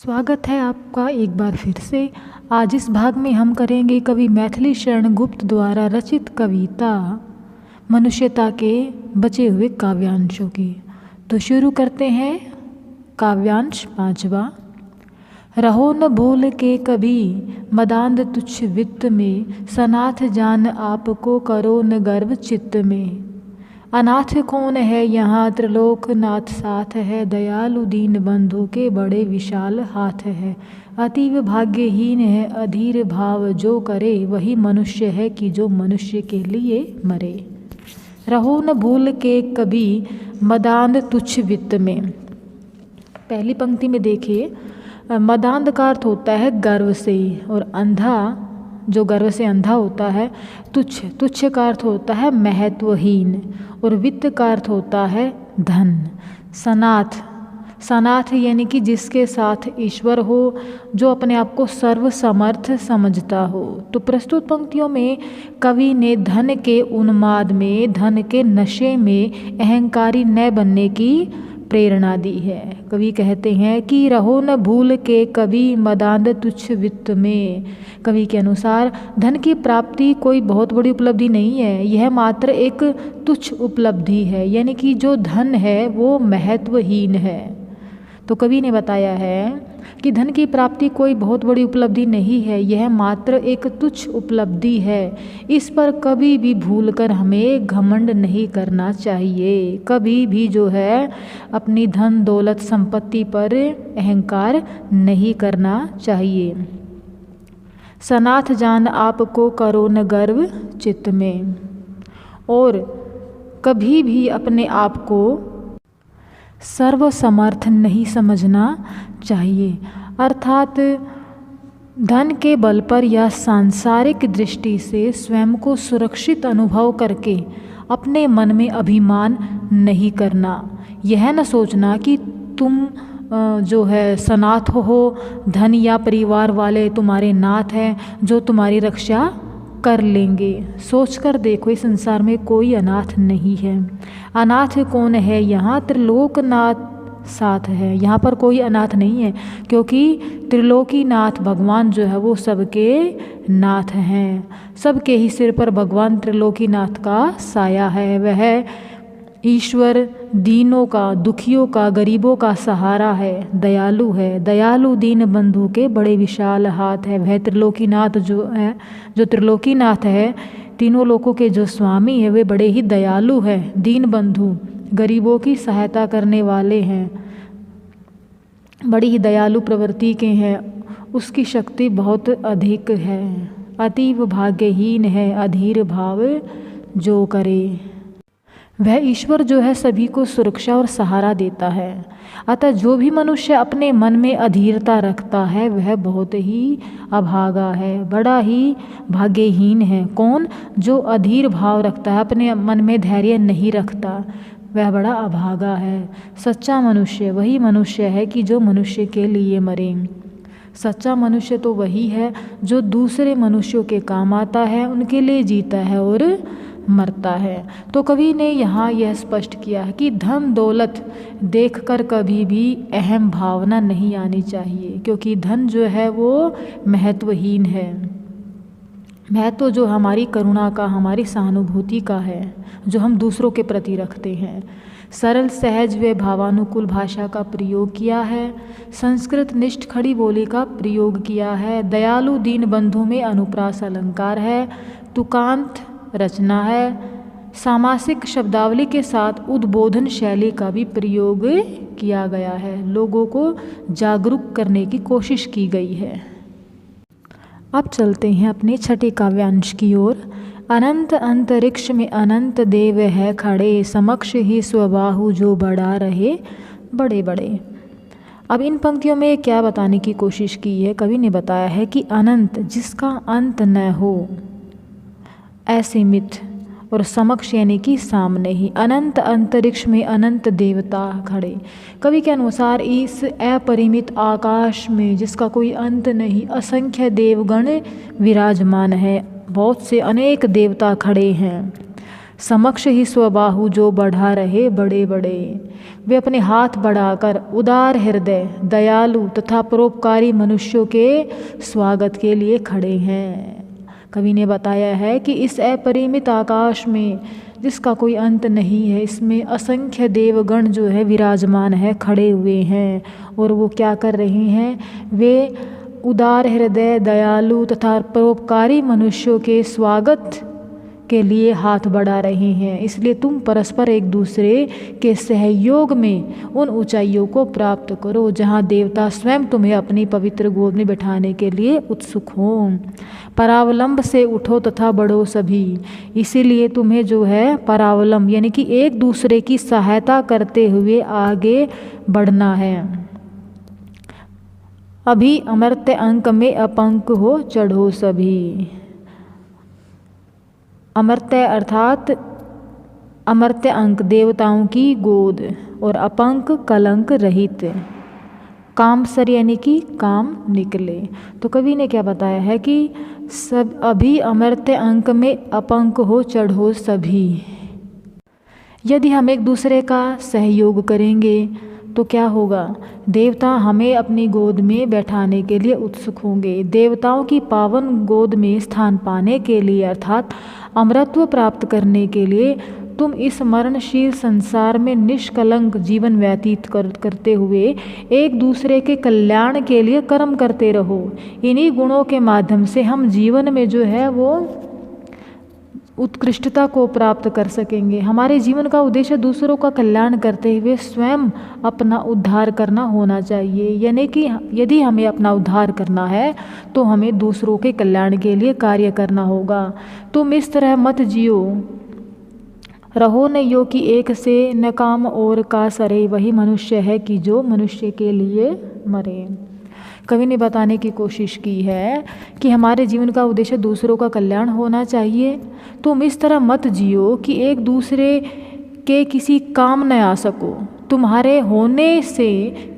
स्वागत है आपका एक बार फिर से। आज इस भाग में हम करेंगे कवि मैथिली शरण गुप्त द्वारा रचित कविता मनुष्यता के बचे हुए काव्यांशों की। तो शुरू करते हैं। काव्यांश 5वां। रहो न भूल के कभी मदांध तुच्छ वित्त में, सनाथ जान आपको करो न गर्व चित्त में। अनाथ कौन है यहाँ त्रिलोकनाथ साथ है, दयालु दीन बंधु के बड़े विशाल हाथ है। अतीव भाग्यहीन है अधीर भाव जो करे, वही मनुष्य है कि जो मनुष्य के लिए मरे। रहो न भूल के कभी मदांध तुच्छ वित्त में। पहली पंक्ति में देखिए, मदांध का अर्थ होता है गर्व से, और अंधा जो गर्व से अंधा होता है। तुच्छ, तुच्छ का अर्थ होता है महत्वहीन, और वित्त का अर्थ होता है धन। सनाथ, सनाथ यानी कि जिसके साथ ईश्वर हो, जो अपने आप को सर्वसमर्थ समझता हो। तो प्रस्तुत पंक्तियों में कवि ने धन के उन्माद में, धन के नशे में अहंकारी न बनने की प्रेरणा दी है। कवि कहते हैं कि रहो न भूल के कभी मदांध तुच्छ वित्त में। कवि के अनुसार धन की प्राप्ति कोई बहुत बड़ी उपलब्धि नहीं है, यह मात्र एक तुच्छ उपलब्धि है, यानी कि जो धन है वो महत्वहीन है। तो कवि ने बताया है कि धन की प्राप्ति कोई बहुत बड़ी उपलब्धि नहीं है, यह मात्र एक तुच्छ उपलब्धि है। इस पर कभी भी भूलकर हमें घमंड नहीं करना चाहिए। कभी भी जो है अपनी धन दौलत संपत्ति पर अहंकार नहीं करना चाहिए। सनाथ जान आपको करो न गर्व चित्त में, और कभी भी अपने आप को सर्वसमर्थ नहीं समझना चाहिए। अर्थात धन के बल पर या सांसारिक दृष्टि से स्वयं को सुरक्षित अनुभव करके अपने मन में अभिमान नहीं करना। यह न सोचना कि तुम जो है सनाथ हो, धन या परिवार वाले तुम्हारे नाथ हैं जो तुम्हारी रक्षा कर लेंगे। सोच कर देखो, इस संसार में कोई अनाथ नहीं है। अनाथ कौन है यहाँ? त्रिलोकनाथ साथ है। यहाँ पर कोई अनाथ नहीं है, क्योंकि त्रिलोकीनाथ भगवान जो है वो सबके नाथ हैं। सबके ही सिर पर भगवान त्रिलोकीनाथ का साया है। वह ईश्वर दीनों का, दुखियों का, गरीबों का सहारा है, दयालु है। दयालु दीन बंधु के बड़े विशाल हाथ है। वह त्रिलोकीनाथ जो है, जो त्रिलोकीनाथ है, तीनों लोकों के जो स्वामी है, वे बड़े ही दयालु हैं, दीन बंधु, गरीबों की सहायता करने वाले हैं, बड़ी ही दयालु प्रवृत्ति के हैं। उसकी शक्ति बहुत अधिक है। अतीव भाग्यहीन है अधीर भाव जो करे। वह ईश्वर जो है सभी को सुरक्षा और सहारा देता है। अतः जो भी मनुष्य अपने मन में अधीरता रखता है वह बहुत ही अभागा है, बड़ा ही भाग्यहीन है। कौन? जो अधीर भाव रखता है, अपने मन में धैर्य नहीं रखता, वह बड़ा अभागा है। सच्चा मनुष्य वही मनुष्य है कि जो मनुष्य के लिए मरे। सच्चा मनुष्य तो वही है जो दूसरे मनुष्यों के काम आता है, उनके लिए जीता है और मरता है। तो कवि ने यहाँ यह स्पष्ट किया है कि धन दौलत देखकर कभी भी अहम भावना नहीं आनी चाहिए, क्योंकि धन जो है वो महत्वहीन है। महत्व जो हमारी करुणा का, हमारी सहानुभूति का है, जो हम दूसरों के प्रति रखते हैं। सरल सहज व भावानुकूल भाषा का प्रयोग किया है। संस्कृत निष्ठ खड़ी बोली का प्रयोग किया है। दयालु दीन बंधु में अनुप्रास अलंकार है। तुकांत रचना है। सामासिक शब्दावली के साथ उद्बोधन शैली का भी प्रयोग किया गया है। लोगों को जागरूक करने की कोशिश की गई है। अब चलते हैं अपने छठे काव्यांश की ओर। अनंत अंतरिक्ष में अनंत देव है खड़े, समक्ष ही स्वबाहु जो बढ़ा रहे बड़े बड़े। अब इन पंक्तियों में क्या बताने की कोशिश की है? कवि ने बताया है कि अनंत जिसका अंत न हो, असीमित, और समक्ष यानी कि सामने ही। अनंत अंतरिक्ष में अनंत देवता खड़े। कवि के अनुसार इस अपरिमित आकाश में जिसका कोई अंत नहीं, असंख्य देवगण विराजमान है, बहुत से अनेक देवता खड़े हैं। समक्ष ही स्वबाहु जो बढ़ा रहे बड़े बड़े। वे अपने हाथ बढ़ाकर उदार हृदय, दयालु तथा परोपकारी मनुष्यों के स्वागत के लिए खड़े हैं। कवि ने बताया है कि इस अपरिमित आकाश में जिसका कोई अंत नहीं है, इसमें असंख्य देवगण जो है विराजमान है, खड़े हुए हैं। और वो क्या कर रहे हैं? वे उदार हृदय, दयालु तथा परोपकारी मनुष्यों के स्वागत के लिए हाथ बढ़ा रहे हैं। इसलिए तुम परस्पर एक दूसरे के सहयोग में उन ऊंचाइयों को प्राप्त करो जहाँ देवता स्वयं तुम्हें अपनी पवित्र गोद में बिठाने के लिए उत्सुक हों। परावलंब से उठो तथा बढ़ो सभी। इसीलिए तुम्हें जो है परावलंब यानी कि एक दूसरे की सहायता करते हुए आगे बढ़ना है। अभी अमर्त्य अंक में अपंक हो चढ़ो सभी। अमर्त्य अर्थात अमर्त्य अंक देवताओं की गोद और अपंक कलंक रहित। कामसर यानी कि काम निकले। तो कवि ने क्या बताया है कि सब अभी अमर्त्य अंक में अपंक हो चढ़ो सभी। यदि हम एक दूसरे का सहयोग करेंगे तो क्या होगा? देवता हमें अपनी गोद में बैठाने के लिए उत्सुक होंगे। देवताओं की पावन गोद में स्थान पाने के लिए अर्थात अमरत्व प्राप्त करने के लिए तुम इस मरणशील संसार में निष्कलंक जीवन व्यतीत करते हुए एक दूसरे के कल्याण के लिए कर्म करते रहो। इन्हीं गुणों के माध्यम से हम जीवन में जो है वो उत्कृष्टता को प्राप्त कर सकेंगे। हमारे जीवन का उद्देश्य दूसरों का कल्याण करते हुए स्वयं अपना उद्धार करना होना चाहिए। यानी कि यदि हमें अपना उद्धार करना है तो हमें दूसरों के कल्याण के लिए कार्य करना होगा। तुम इस तरह मत जियो, रहो न यो कि एक से न काम और का सरे, वही मनुष्य है कि जो मनुष्य के लिए मरे। कवि ने बताने की कोशिश की है कि हमारे जीवन का उद्देश्य दूसरों का कल्याण होना चाहिए। तुम इस तरह मत जियो कि एक दूसरे के किसी काम न आ सको। तुम्हारे होने से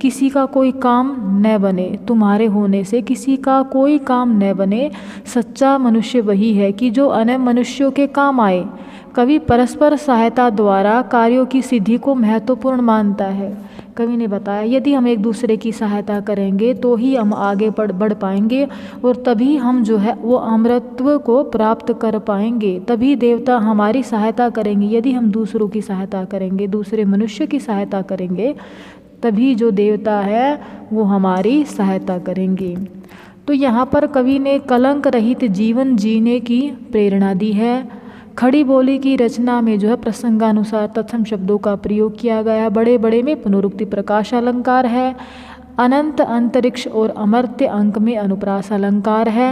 किसी का कोई काम न बने। तुम्हारे होने से किसी का कोई काम न बने। सच्चा मनुष्य वही है कि जो अन्य मनुष्यों के काम आए। कवि परस्पर सहायता द्वारा कार्यों की सिद्धि को महत्वपूर्ण मानता है। कवि ने बताया यदि हम एक दूसरे की सहायता करेंगे तो ही हम आगे बढ़ पाएंगे और तभी हम जो है वो अमरत्व को प्राप्त कर पाएंगे। तभी देवता हमारी सहायता करेंगे। यदि हम दूसरों की सहायता करेंगे, दूसरे मनुष्य की सहायता करेंगे, तभी जो देवता है वो हमारी सहायता करेंगे। तो यहाँ पर कवि ने कलंक रहित जीवन जीने की प्रेरणा दी है। खड़ी बोली की रचना में जो है प्रसंगानुसार तत्सम शब्दों का प्रयोग किया गया। बड़े बड़े में पुनरुक्ति प्रकाश अलंकार है। अनंत अंतरिक्ष और अमर्त्य अंक में अनुप्रास अलंकार है।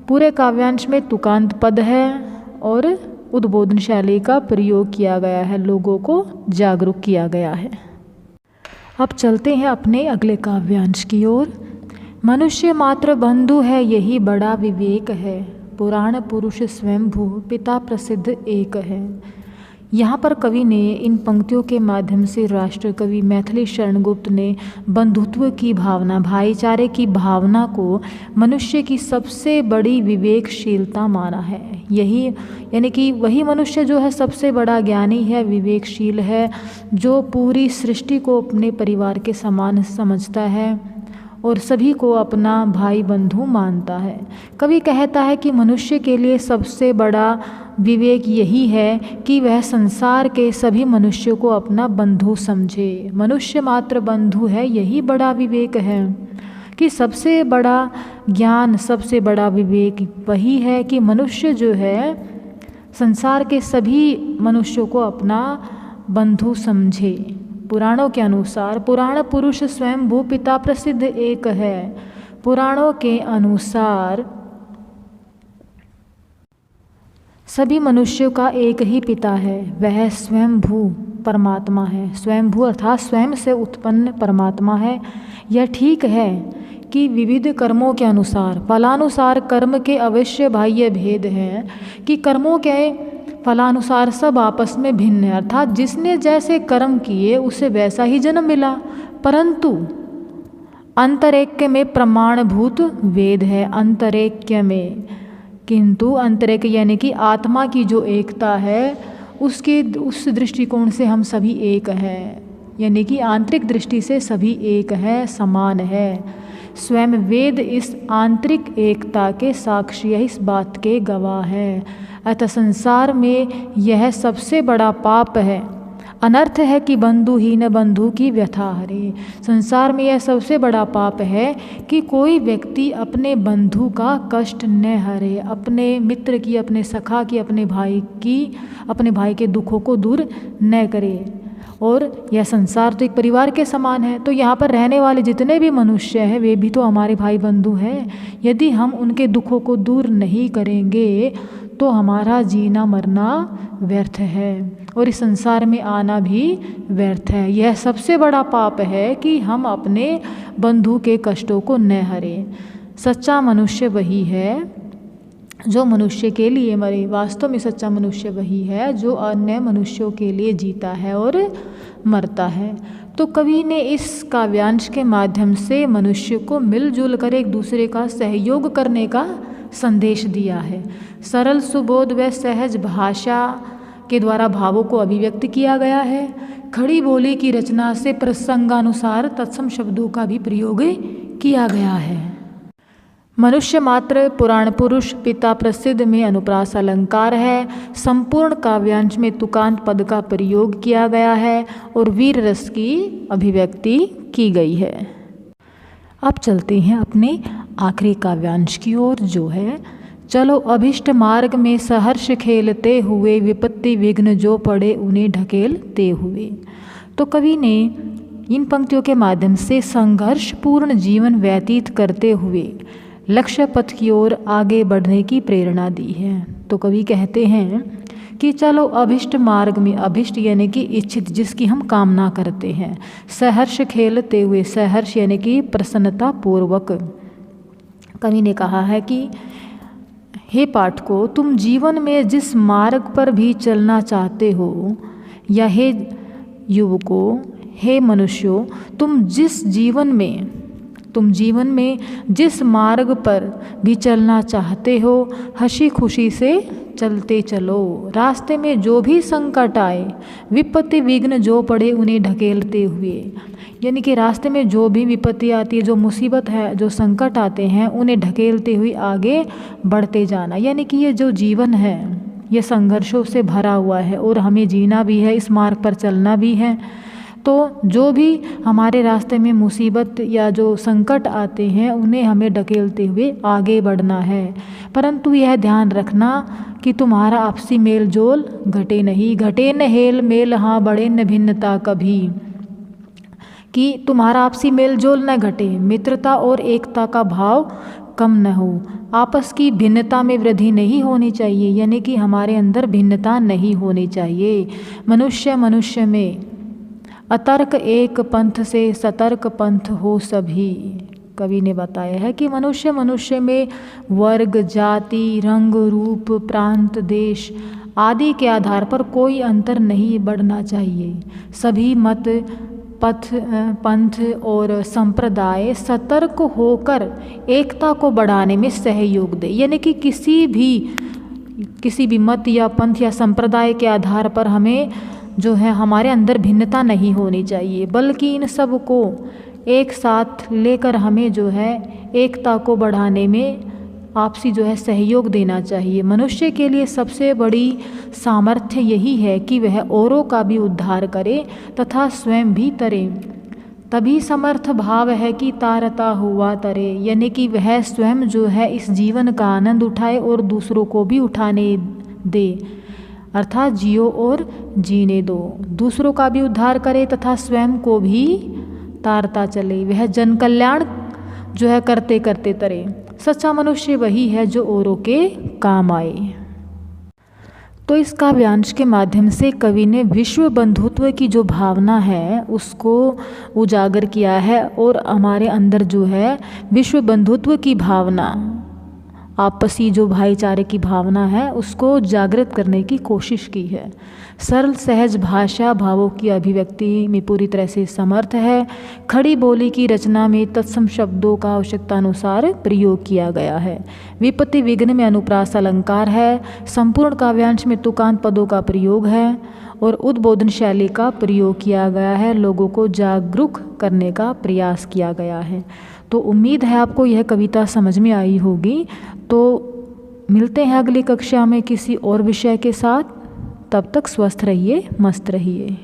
पूरे काव्यांश में तुकांत पद है और उद्बोधन शैली का प्रयोग किया गया है। लोगों को जागरूक किया गया है। अब चलते हैं अपने अगले काव्यांश की ओर। मनुष्य मात्र बंधु है, यही बड़ा विवेक है। पुराण पुरुष स्वयंभू, पिता प्रसिद्ध एक है। यहाँ पर कवि ने इन पंक्तियों के माध्यम से राष्ट्र कवि मैथिली शरण गुप्त ने बंधुत्व की भावना, भाईचारे की भावना को मनुष्य की सबसे बड़ी विवेकशीलता माना है। यही यानी कि वही मनुष्य जो है सबसे बड़ा ज्ञानी है, विवेकशील है, जो पूरी सृष्टि को अपने परिवार के समान समझता है और सभी को अपना भाई बंधु मानता है। कवि कहता है कि मनुष्य के लिए सबसे बड़ा विवेक यही है कि वह संसार के सभी मनुष्यों को अपना बंधु समझे। मनुष्य मात्र बंधु है, यही बड़ा विवेक है। कि सबसे बड़ा ज्ञान, सबसे बड़ा विवेक वही है कि मनुष्य जो है संसार के सभी मनुष्यों को अपना बंधु समझे। पुराणों के अनुसार पुराण पुरुष स्वयंभू, पिता प्रसिद्ध एक है। पुराणों के अनुसार सभी मनुष्यों का एक ही पिता है, वह स्वयंभू परमात्मा है। स्वयंभू अर्थात स्वयं से उत्पन्न परमात्मा है। यह ठीक है कि विविध कर्मों के अनुसार, फलानुसार कर्म के अवश्य बाह्य भेद हैं कि कर्मों के फलानुसार सब आपस में भिन्न है, अर्थात जिसने जैसे कर्म किए उसे वैसा ही जन्म मिला। परंतु अंतरैक्य में प्रमाणभूत वेद है। अंतरैक्य में, किंतु अंतरैक्य यानी कि आत्मा की जो एकता है उसके उस दृष्टिकोण से हम सभी एक हैं। यानी कि आंतरिक दृष्टि से सभी एक है, समान है। स्वयं वेद इस आंतरिक एकता के साक्षी है, इस बात के गवाह है। अतः संसार में यह सबसे बड़ा पाप है। अनर्थ है कि बंधुहीन बंधु की व्यथा हरे। संसार में यह सबसे बड़ा पाप है कि कोई व्यक्ति अपने बंधु का कष्ट न हरे, अपने मित्र की, अपने सखा की, अपने भाई के दुखों को दूर न करे। और यह संसार तो एक परिवार के समान है, तो यहाँ पर रहने वाले जितने भी मनुष्य हैं वे भी तो हमारे भाई बंधु हैं। यदि हम उनके दुखों को दूर नहीं करेंगे तो हमारा जीना मरना व्यर्थ है और इस संसार में आना भी व्यर्थ है। यह सबसे बड़ा पाप है कि हम अपने बंधु के कष्टों को न हरें। सच्चा मनुष्य वही है जो मनुष्य के लिए मरे। वास्तव में सच्चा मनुष्य वही है जो अन्य मनुष्यों के लिए जीता है और मरता है। तो कवि ने इस काव्यांश के माध्यम से मनुष्य को मिलजुल कर एक दूसरे का सहयोग करने का संदेश दिया है। सरल सुबोध व सहज भाषा के द्वारा भावों को अभिव्यक्त किया गया है। खड़ी बोली की रचना से प्रसंगानुसार तत्सम शब्दों का भी प्रयोग किया गया है। मनुष्य मात्र पुराण पुरुष पिता प्रसिद्ध में अनुप्रास अलंकार है। संपूर्ण काव्यांश में तुकांत पद का प्रयोग किया गया है और वीर रस की अभिव्यक्ति की गई है। अब चलते हैं अपने आखिरी काव्यांश की ओर, जो है चलो अभिष्ट मार्ग में सहर्ष खेलते हुए, विपत्ति विघ्न जो पड़े उन्हें ढकेलते हुए। तो कवि ने इन पंक्तियों के माध्यम से संघर्षपूर्ण जीवन व्यतीत करते हुए लक्ष्य पथ की ओर आगे बढ़ने की प्रेरणा दी है। तो कवि कहते हैं कि चलो अभिष्ट मार्ग में, अभिष्ट यानी कि इच्छित, जिसकी हम कामना करते हैं, सहर्ष खेलते हुए, सहर्ष यानी कि प्रसन्नता पूर्वक। कवि ने कहा है कि हे पाठकों, तुम जीवन में जिस मार्ग पर भी चलना चाहते हो, या हे युवकों, हे मनुष्यों, तुम जीवन में जिस मार्ग पर भी चलना चाहते हो, हंसी खुशी से चलते चलो। रास्ते में जो भी संकट आए, विपत्ति विघ्न जो पड़े उन्हें ढकेलते हुए, यानी कि रास्ते में जो भी विपत्ति आती है, जो मुसीबत है, जो संकट आते हैं, उन्हें ढकेलते हुए आगे बढ़ते जाना। यानी कि ये जो जीवन है ये संघर्षों से भरा हुआ है और हमें जीना भी है, इस मार्ग पर चलना भी है। तो जो भी हमारे रास्ते में मुसीबत या जो संकट आते हैं उन्हें हमें ढकेलते हुए आगे बढ़ना है। परंतु यह ध्यान रखना कि तुम्हारा आपसी मेल जोल घटे नहीं। घटे न हेल मेल, हाँ बढ़े न भिन्नता कभी। कि तुम्हारा आपसी मेल जोल न घटे, मित्रता और एकता का भाव कम न हो, आपस की भिन्नता में वृद्धि नहीं होनी चाहिए, यानी कि हमारे अंदर भिन्नता नहीं होनी चाहिए। मनुष्य में अतर्क एक पंथ से सतर्क पंथ हो सभी। कवि ने बताया है कि मनुष्य में वर्ग, जाति, रंग, रूप, प्रांत, देश आदि के आधार पर कोई अंतर नहीं बढ़ना चाहिए। सभी मत, पंथ और संप्रदाय सतर्क होकर एकता को बढ़ाने में सहयोग दे। यानी कि किसी भी मत या पंथ या संप्रदाय के आधार पर हमें जो है हमारे अंदर भिन्नता नहीं होनी चाहिए, बल्कि इन सब को एक साथ लेकर हमें जो है एकता को बढ़ाने में आपसी जो है सहयोग देना चाहिए। मनुष्य के लिए सबसे बड़ी सामर्थ्य यही है कि वह औरों का भी उद्धार करे तथा स्वयं भी तरे। तभी समर्थ भाव है कि तारता हुआ तरे, यानी कि वह स्वयं जो है इस जीवन का आनंद उठाए और दूसरों को भी उठाने दे, अर्थात जियो और जीने दो। दूसरों का भी उद्धार करे तथा स्वयं को भी तारता चले। वह जन कल्याण जो है करते करते तरे। सच्चा मनुष्य वही है जो औरों के काम आए। तो इस काव्यांश के माध्यम से कवि ने विश्व बंधुत्व की जो भावना है उसको उजागर किया है और हमारे अंदर जो है विश्व बंधुत्व की भावना आपसी जो भाईचारे की भावना है उसको जागृत करने की कोशिश की है। सरल सहज भाषा भावों की अभिव्यक्ति में पूरी तरह से समर्थ है। खड़ी बोली की रचना में तत्सम शब्दों का आवश्यकता अनुसार प्रयोग किया गया है। विपत्ति विघ्न में अनुप्रास अलंकार है। संपूर्ण काव्यांश में तुकांत पदों का प्रयोग है और उद्बोधन शैली का प्रयोग किया गया है। लोगों को जागरूक करने का प्रयास किया गया है। तो उम्मीद है आपको यह कविता समझ में आई होगी। तो मिलते हैं अगली कक्षा में किसी और विषय के साथ। तब तक स्वस्थ रहिए, मस्त रहिए।